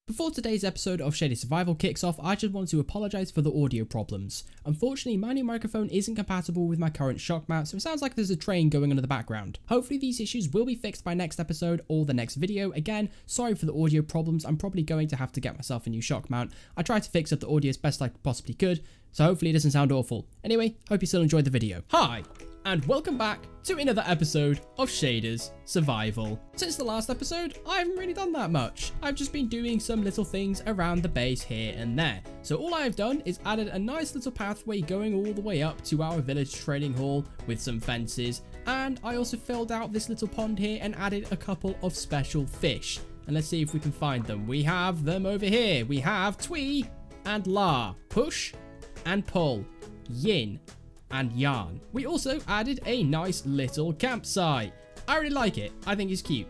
Before today's episode of Shady Survival kicks off, I just want to apologise for the audio problems. Unfortunately, my new microphone isn't compatible with my current shock mount, so it sounds like there's a train going on in the background. Hopefully these issues will be fixed by next episode or the next video. Again, sorry for the audio problems. I'm probably going to have to get myself a new shock mount. I tried to fix up the audio as best I possibly could, so hopefully it doesn't sound awful. Anyway, hope you still enjoyed the video. Hi! And welcome back to another episode of Shaders Survival. Since the last episode, I haven't really done that much. I've just been doing some little things around the base here and there. So all I've done is added a nice little pathway going all the way up to our village trading hall with some fences. And I also filled out this little pond here and added a couple of special fish. And let's see if we can find them. We have them over here. We have Twee and La, push and pull, yin and yarn. We also added a nice little campsite. I really like it. I think it's cute.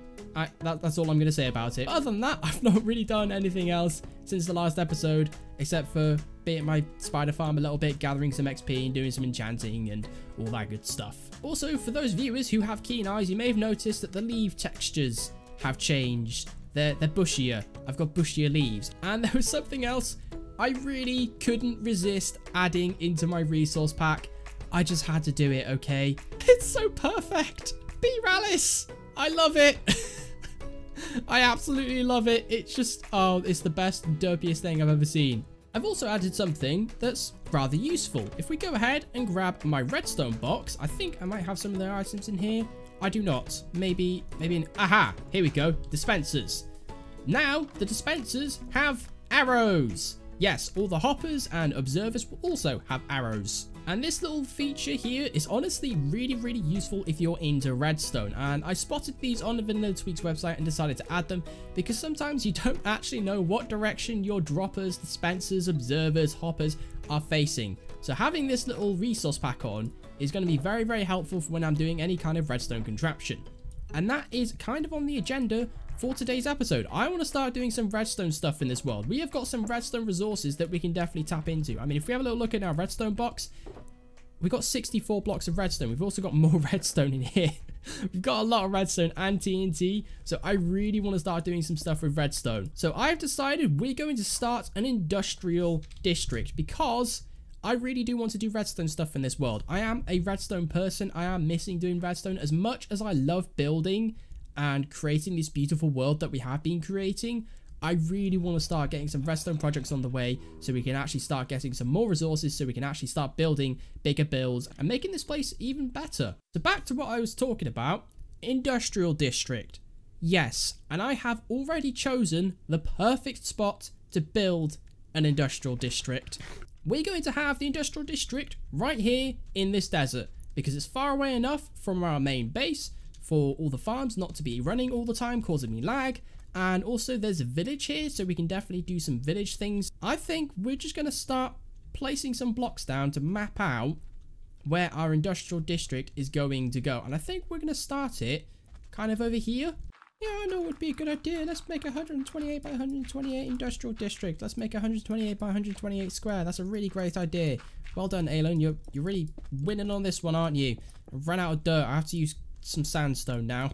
That's all I'm going to say about it. But other than that, I've not really done anything else since the last episode, except for being at my spider farm a little bit, gathering some XP and doing some enchanting and all that good stuff. Also, for those viewers who have keen eyes, you may have noticed that the leaf textures have changed. They're bushier. I've got bushier leaves. And there was something else I really couldn't resist adding into my resource pack. I just had to do it, okay? It's so perfect. B-Rallis. I love it. I absolutely love it. It's just, oh, it's the best and derpiest thing I've ever seen. I've also added something that's rather useful. If we go ahead and grab my redstone box, I think I might have some of their items in here. I do not. Maybe aha, here we go. Dispensers. Now, the dispensers have arrows. Yes, all the hoppers and observers will also have arrows. And this little feature here is honestly really useful if you're into redstone. And I spotted these on the Vanilla Tweaks website and decided to add them because sometimes you don't actually know what direction your droppers, dispensers, observers, hoppers are facing. So having this little resource pack on is going to be very helpful for when I'm doing any kind of redstone contraption. And that is kind of on the agenda for today's episode. I want to start doing some redstone stuff in this world. We have got some redstone resources that we can definitely tap into. I mean, if we have a little look at our redstone box, we've got 64 blocks of redstone. We've also got more redstone in here. We've got a lot of redstone and TNT. So I really want to start doing some stuff with redstone. So I've decided we're going to start an industrial district because I really do want to do redstone stuff in this world. I am a redstone person. I am missing doing redstone. As much as I love building and creating this beautiful world that we have been creating, I really want to start getting some redstone projects on the way so we can actually start getting some more resources so we can actually start building bigger builds and making this place even better. So back to what I was talking about, industrial district. Yes, and I have already chosen the perfect spot to build an industrial district. We're going to have the industrial district right here in this desert because it's far away enough from our main base for all the farms not to be running all the time, causing me lag. And also there's a village here, so we can definitely do some village things. I think we're just going to start placing some blocks down to map out where our industrial district is going to go. And I think we're going to start it kind of over here. Yeah, I know it would be a good idea. Let's make a 128 by 128 industrial district. Let's make a 128 by 128 square. That's a really great idea. Well done, Alon. You're really winning on this one, aren't you? I've run out of dirt. I have to use some sandstone now.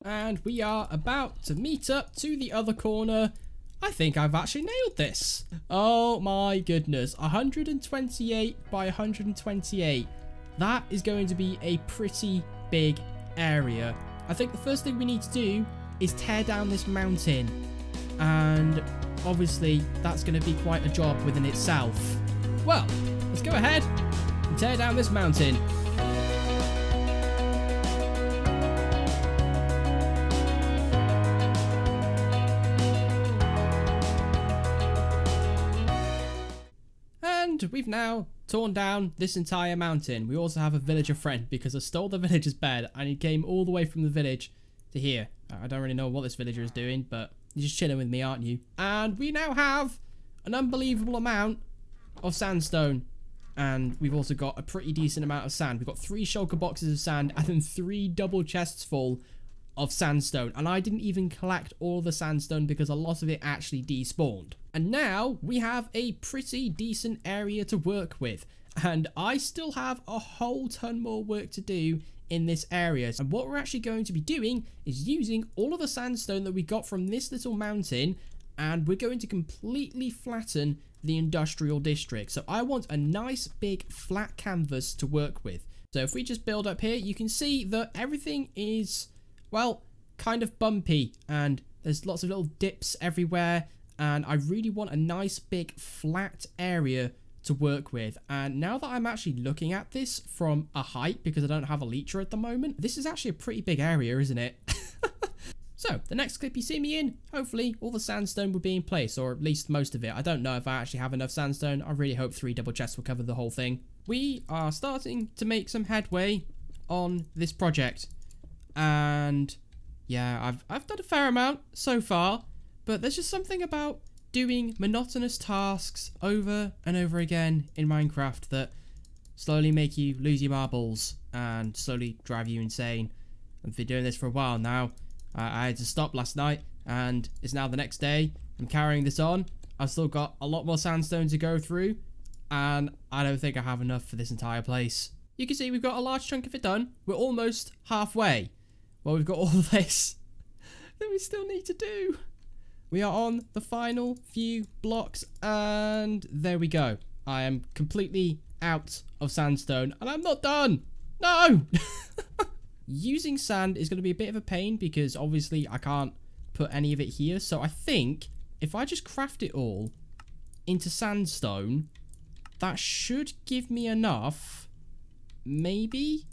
And we are about to meet up to the other corner. I think I've actually nailed this. Oh my goodness. 128 by 128. That is going to be a pretty big area. I think the first thing we need to do is tear down this mountain. And obviously that's going to be quite a job within itself. Well, let's go ahead and tear down this mountain. We've now torn down this entire mountain. We also have a villager friend because I stole the villager's bed and he came all the way from the village to here. I don't really know what this villager is doing, but you're just chilling with me, aren't you? And we now have an unbelievable amount of sandstone. And we've also got a pretty decent amount of sand. We've got 3 shulker boxes of sand and then 3 double chests full of sandstone. And I didn't even collect all the sandstone because a lot of it actually despawned. And now we have a pretty decent area to work with. And I still have a whole ton more work to do in this area. And what we're actually going to be doing is using all of the sandstone that we got from this little mountain and we're going to completely flatten the industrial district. So I want a nice big flat canvas to work with. So if we just build up here, you can see that everything is, well, kind of bumpy, and there's lots of little dips everywhere, and I really want a nice big flat area to work with. And now that I'm actually looking at this from a height, because I don't have a leecher at the moment, this is actually a pretty big area, isn't it? So, the next clip you see me in, hopefully all the sandstone will be in place, or at least most of it. I don't know if I actually have enough sandstone. I really hope 3 double chests will cover the whole thing. We are starting to make some headway on this project. And yeah, I've done a fair amount so far, but there's just something about doing monotonous tasks over and over again in Minecraft that slowly make you lose your marbles and slowly drive you insane. I've been doing this for a while now. I had to stop last night, and it's now the next day. I'm carrying this on. I've still got a lot more sandstone to go through, and I don't think I have enough for this entire place. You can see we've got a large chunk of it done. We're almost halfway. Well, we've got all this that we still need to do. We are on the final few blocks, and there we go. I am completely out of sandstone, and I'm not done. No! Using sand is going to be a bit of a pain because obviously I can't put any of it here. So I think if I just craft it all into sandstone, that should give me enough. Maybe?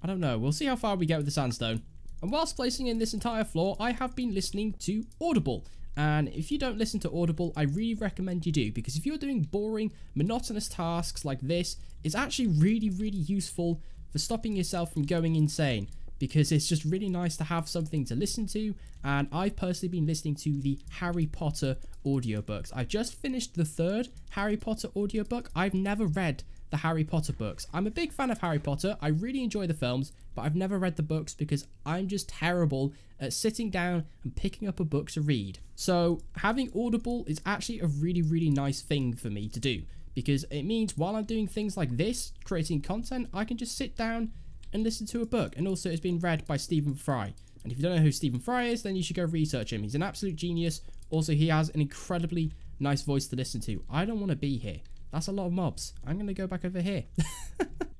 I don't know. We'll see how far we get with the sandstone. And whilst placing in this entire floor, I have been listening to Audible. And if you don't listen to Audible, I really recommend you do, because if you're doing boring, monotonous tasks like this, it's actually really, really useful for stopping yourself from going insane, because it's just really nice to have something to listen to. And I've personally been listening to the Harry Potter audiobooks. I just finished the 3rd Harry Potter audiobook. I've never read the Harry Potter books. I'm a big fan of Harry Potter. I really enjoy the films, but I've never read the books because I'm just terrible at sitting down and picking up a book to read. So having Audible is actually a really, really nice thing for me to do, because it means while I'm doing things like this, creating content, I can just sit down and listen to a book. And also it's been read by Stephen Fry. And if you don't know who Stephen Fry is, then you should go research him. He's an absolute genius. Also, he has an incredibly nice voice to listen to. I don't want to be here. That's a lot of mobs. I'm going to go back over here.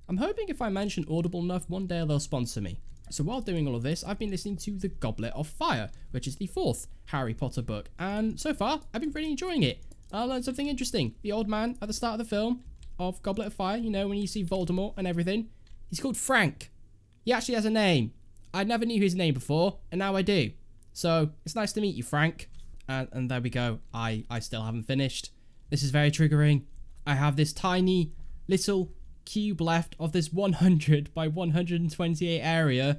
I'm hoping if I mention Audible enough, one day they'll sponsor me. So while doing all of this, I've been listening to The Goblet of Fire, which is the 4th Harry Potter book. And so far, I've been really enjoying it. I learned something interesting. The old man at the start of the film of Goblet of Fire, you know, when you see Voldemort and everything, he's called Frank. He actually has a name. I never knew his name before, and now I do. So it's nice to meet you, Frank. And there we go. I still haven't finished. This is very triggering. I have this tiny little cube left of this 100 by 128 area,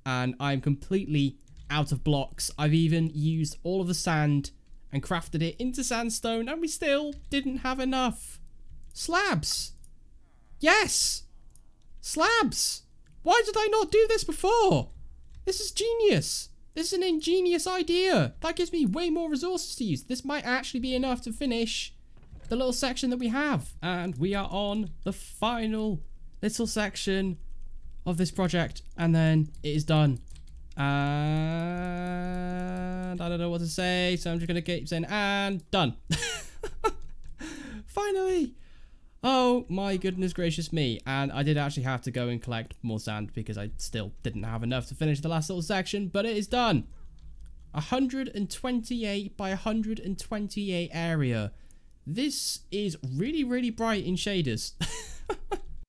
and I'm completely out of blocks. I've even used all of the sand and crafted it into sandstone, and we still didn't have enough. Slabs! Yes! Slabs! Why did I not do this before? This is genius. This is an ingenious idea. That gives me way more resources to use. This might actually be enough to finish the little section that we have. And we are on the final little section of this project, and then it is done. And I don't know what to say, so I'm just gonna keep saying and done. Finally. Oh my goodness gracious me. And I did actually have to go and collect more sand because I still didn't have enough to finish the last little section, but it is done. 128 by 128 area. This is really, really bright in shaders.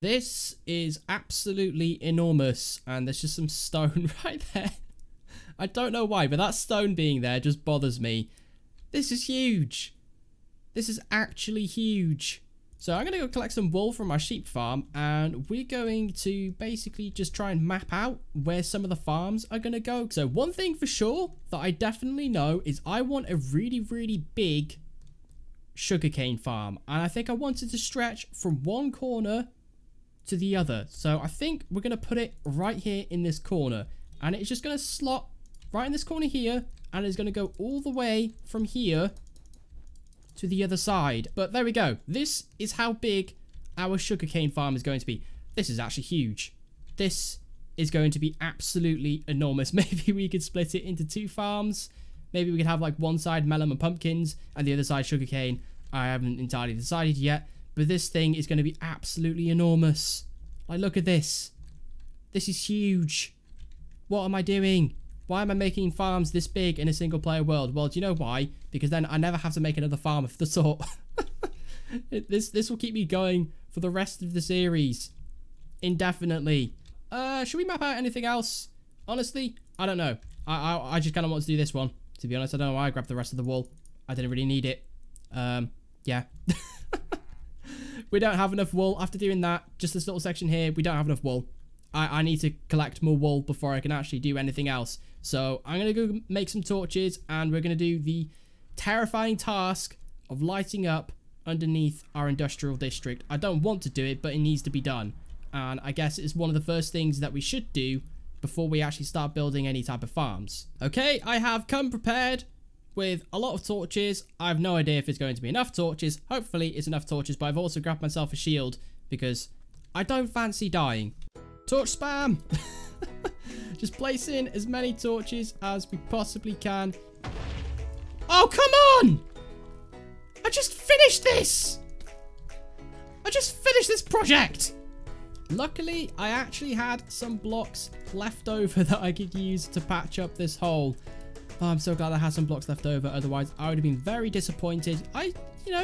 This is absolutely enormous, and there's just some stone right there. I don't know why, but that stone being there just bothers me. This is huge. This is actually huge. So I'm going to go collect some wool from our sheep farm, and we're going to basically just try and map out where some of the farms are going to go. So one thing for sure that I definitely know is I want a really, really big sugarcane farm, and I think I want it to stretch from one corner to the other. So I think we're going to put it right here in this corner, and it's just going to slot right in this corner here, and it's going to go all the way from here to the other side. But there we go. This is how big our sugarcane farm is going to be. This is actually huge. This is going to be absolutely enormous. Maybe we could split it into 2 farms. Maybe we could have like one side melon and pumpkins and the other side sugarcane. I haven't entirely decided yet, but this thing is going to be absolutely enormous. Like, look at this. This is huge. What am I doing? Why am I making farms this big in a single player world? Well, do you know why? Because then I never have to make another farm of the sort. This will keep me going for the rest of the series. Indefinitely. Should we map out anything else? Honestly, I don't know. I just kind of want to do this one. To be honest, I don't know why I grabbed the rest of the wool. I didn't really need it. Yeah. We don't have enough wool. After doing that, just this little section here, we don't have enough wool. I need to collect more wool before I can actually do anything else. So I'm going to go make some torches, and we're going to do the terrifying task of lighting up underneath our industrial district. I don't want to do it, but it needs to be done. And I guess it's one of the first things that we should do before we actually start building any type of farms. Okay, I have come prepared with a lot of torches. I have no idea if it's going to be enough torches. Hopefully it's enough torches, but I've also grabbed myself a shield because I don't fancy dying. Torch spam! Just place in as many torches as we possibly can. Oh, come on! I just finished this! I just finished this project! Luckily, I actually had some blocks left over that I could use to patch up this hole. Oh, I'm so glad I had some blocks left over. Otherwise, I would have been very disappointed. I,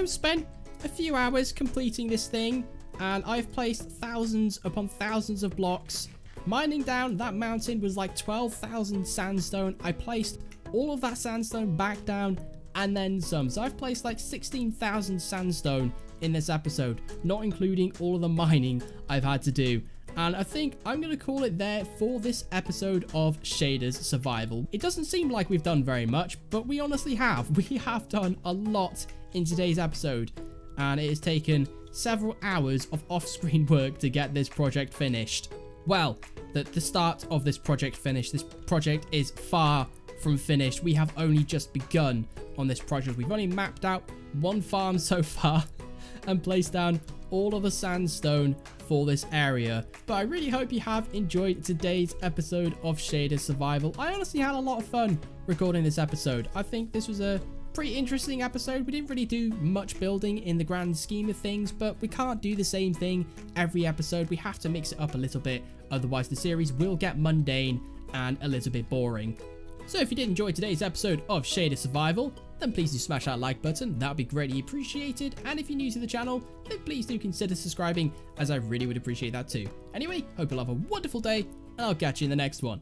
spent a few hours completing this thing, and I've placed thousands upon thousands of blocks. Mining down that mountain was like 12,000 sandstone. I placed all of that sandstone back down and then some. So I've placed like 16,000 sandstone in this episode, not including all of the mining I've had to do. And I think I'm going to call it there for this episode of Shaders Survival. It doesn't seem like we've done very much, but we honestly have. We have done a lot in today's episode, and it has taken several hours of off-screen work to get this project finished. Well, the start of this project finished. This project is far from finished. We have only just begun on this project. We've only mapped out one farm so far and placed down all of the sandstone for this area. But I really hope you have enjoyed today's episode of Shaders Survival. I honestly had a lot of fun recording this episode. I think this was a pretty interesting episode. We didn't really do much building in the grand scheme of things, but we can't do the same thing every episode. We have to mix it up a little bit, otherwise the series will get mundane and a little bit boring. So if you did enjoy today's episode of Shaders Survival, then please do smash that like button. That would be greatly appreciated. And if you're new to the channel, then please do consider subscribing, as I really would appreciate that too. Anyway, hope you'll have a wonderful day, and I'll catch you in the next one.